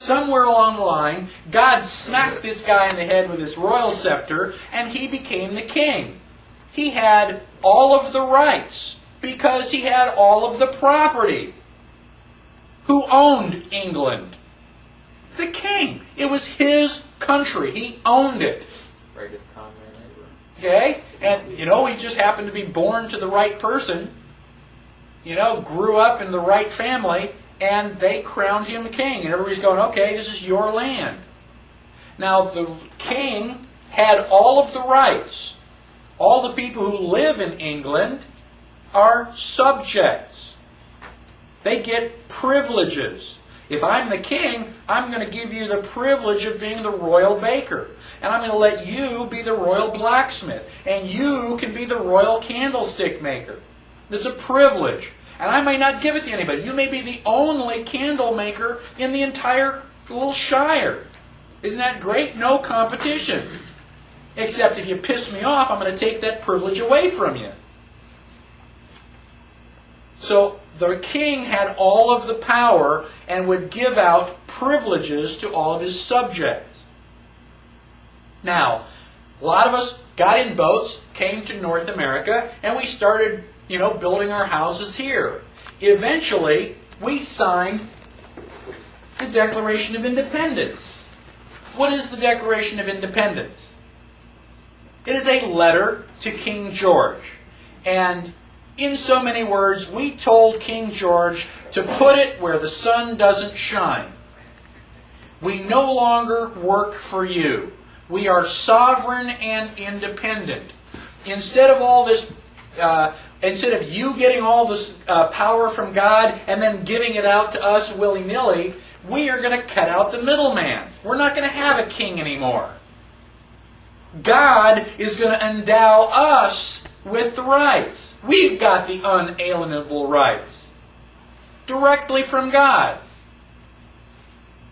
Somewhere along the line, God smacked this guy in the head with his royal scepter, and he became the king. He had all of the rights because he had all of the property. Who owned England? The king. It was his country. He owned it. Greatest con man ever. Okay? And, he just happened to be born to the right person. Grew up in the right family, and they crowned him king. And everybody's going, okay, this is your land. Now, the king had all of the rights. All the people who live in England are subjects. They get privileges. If I'm the king, I'm going to give you the privilege of being the royal baker. And I'm going to let you be the royal blacksmith. And you can be the royal candlestick maker. It's a privilege. And I may not give it to anybody. You may be the only candle maker in the entire little shire. Isn't that great? No competition. Except if you piss me off, I'm going to take that privilege away from you. So the king had all of the power and would give out privileges to all of his subjects. Now, a lot of us got in boats, came to North America, and we started, building our houses here. Eventually, we signed the Declaration of Independence. What is the Declaration of Independence? It is a letter to King George. And in so many words, we told King George to put it where the sun doesn't shine. We no longer work for you. We are sovereign and independent. Instead of all this, instead of you getting all this power from God and then giving it out to us willy-nilly, we are going to cut out the middleman. We're not going to have a king anymore. God is going to endow us with the rights. We've got the unalienable rights. Directly from God.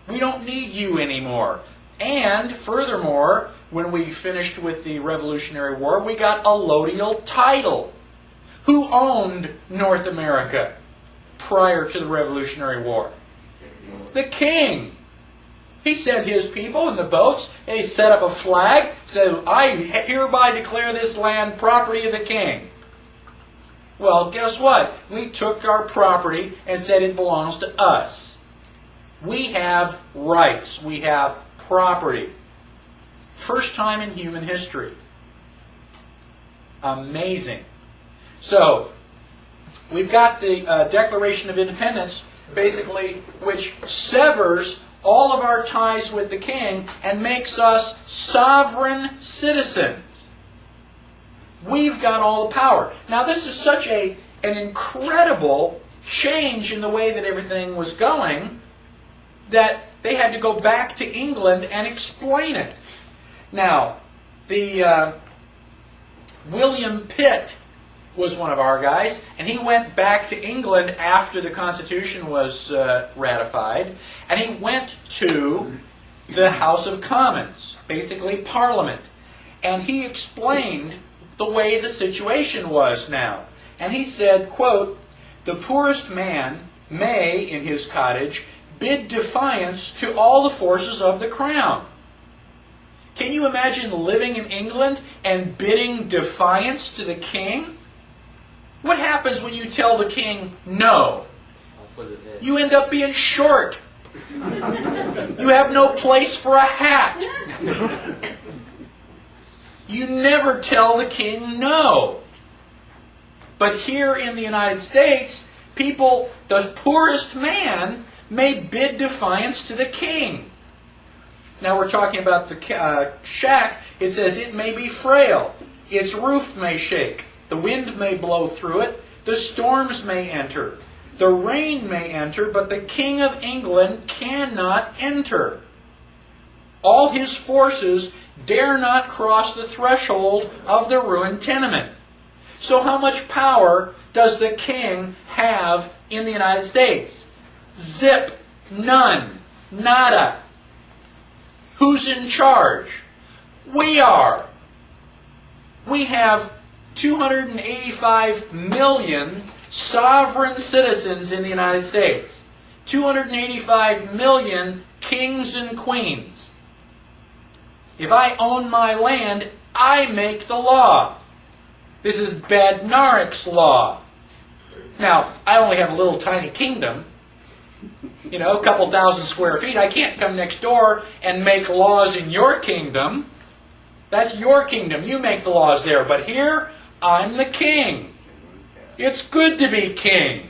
We don't need you anymore. And furthermore, when we finished with the Revolutionary War, we got a allodial title. Who owned North America prior to the Revolutionary War? The king. He sent his people in the boats, and he set up a flag, said, I hereby declare this land property of the king. Well, guess what? We took our property and said it belongs to us. We have rights. We have property. First time in human history. Amazing. So, we've got the Declaration of Independence, basically, which severs all of our ties with the king and makes us sovereign citizens. We've got all the power. Now, this is such an incredible change in the way that everything was going that they had to go back to England and explain it. Now, the William Pitt was one of our guys, and he went back to England after the Constitution was ratified, and he went to the House of Commons, basically Parliament, and he explained the way the situation was now. And he said, quote, "The poorest man may, in his cottage, bid defiance to all the forces of the crown." Can you imagine living in England and bidding defiance to the king? What happens when you tell the king no? You end up being short. You have no place for a hat. You never tell the king no. But here in the United States, people, the poorest man, may bid defiance to the king. Now we're talking about the shack. It says it may be frail. Its roof may shake. The wind may blow through it. The storms may enter. The rain may enter, but the King of England cannot enter. All his forces dare not cross the threshold of the ruined tenement. So how much power does the king have in the United States? Zip. None. Nada. Who's in charge? We are. We have 285 million sovereign citizens in the United States. 285 million kings and queens. If I own my land, I make the law. This is Badnarik's law. Now, I only have a little tiny kingdom, you know, a couple thousand square feet. I can't come next door and make laws in your kingdom. That's your kingdom. You make the laws there. But here, I'm the king. It's good to be king.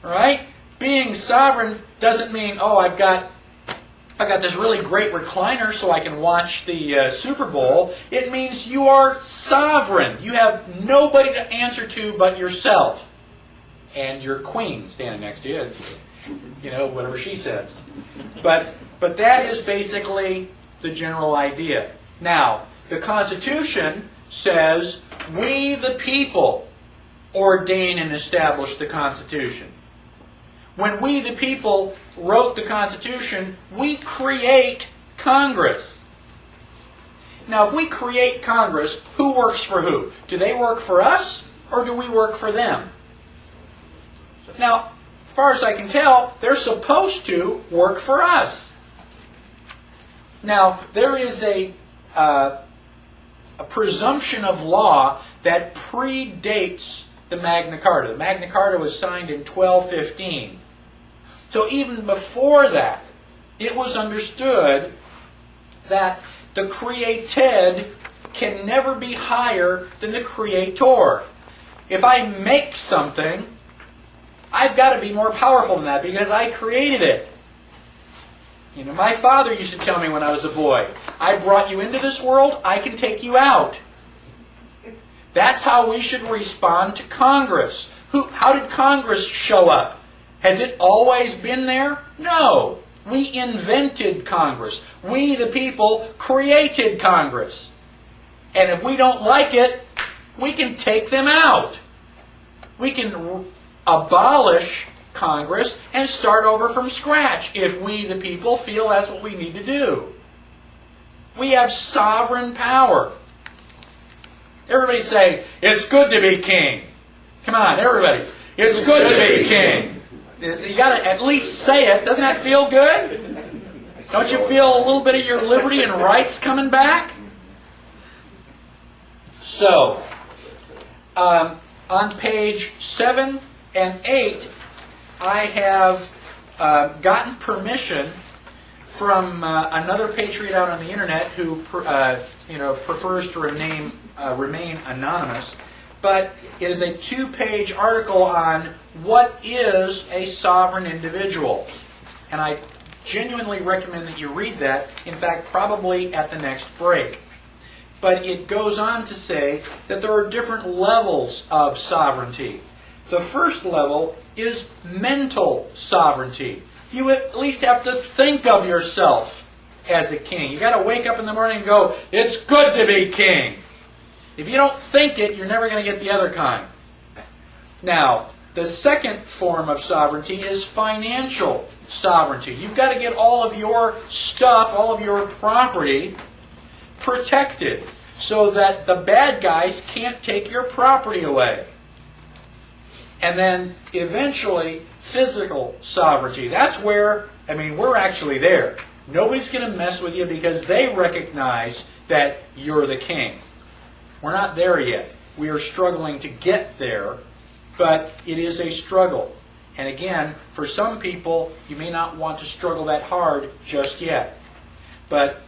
Right? Being sovereign doesn't mean, oh, I've got this really great recliner so I can watch the Super Bowl. It means you are sovereign. You have nobody to answer to but yourself. And your queen standing next to you. You know, whatever she says. But that is basically the general idea. Now, the Constitution says, we the people ordain and establish the Constitution. When we the people wrote the Constitution, we create Congress. Now, if we create Congress, who works for who? Do they work for us, or do we work for them? Now, as far as I can tell, they're supposed to work for us. Now, there is a presumption of law that predates the Magna Carta. The Magna Carta was signed in 1215. So even before that, it was understood that the created can never be higher than the creator. If I make something, I've got to be more powerful than that because I created it. You know, my father used to tell me when I was a boy, I brought you into this world, I can take you out. That's how we should respond to Congress. How did Congress show up? Has it always been there? No. We invented Congress. We, the people, created Congress. And if we don't like it, we can take them out. We can abolish Congress and start over from scratch if we, the people, feel that's what we need to do. We have sovereign power. Everybody say, it's good to be king. Come on, everybody. It's good to be king. You got to at least say it. Doesn't that feel good? Don't you feel a little bit of your liberty and rights coming back? So, on page 7 and 8, I have gotten permission from another patriot out on the internet who prefers to remain anonymous. But it is a 2-page article on what is a sovereign individual. And I genuinely recommend that you read that, in fact, probably at the next break. But it goes on to say that there are different levels of sovereignty. The first level is mental sovereignty. You at least have to think of yourself as a king. You've got to wake up in the morning and go, it's good to be king. If you don't think it, you're never going to get the other kind. Now, the second form of sovereignty is financial sovereignty. You've got to get all of your stuff, all of your property protected so that the bad guys can't take your property away. And then eventually, physical sovereignty. That's where, we're actually there. Nobody's going to mess with you because they recognize that you're the king. We're not there yet. We are struggling to get there, but it is a struggle. And again, for some people, you may not want to struggle that hard just yet. But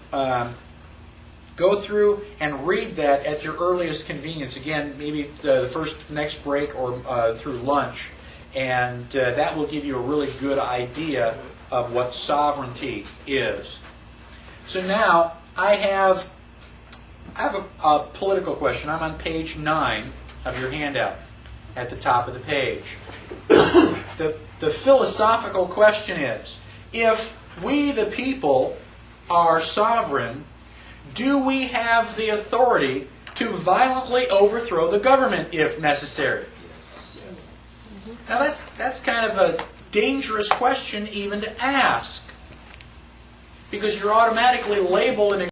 go through and read that at your earliest convenience. Again, maybe the next break or through lunch. And that will give you a really good idea of what sovereignty is. So now, I have a political question. I'm on page 9 of your handout at the top of the page. The philosophical question is, if we the people are sovereign, do we have the authority to violently overthrow the government if necessary? Now that's kind of a dangerous question even to ask, because you're automatically labeled and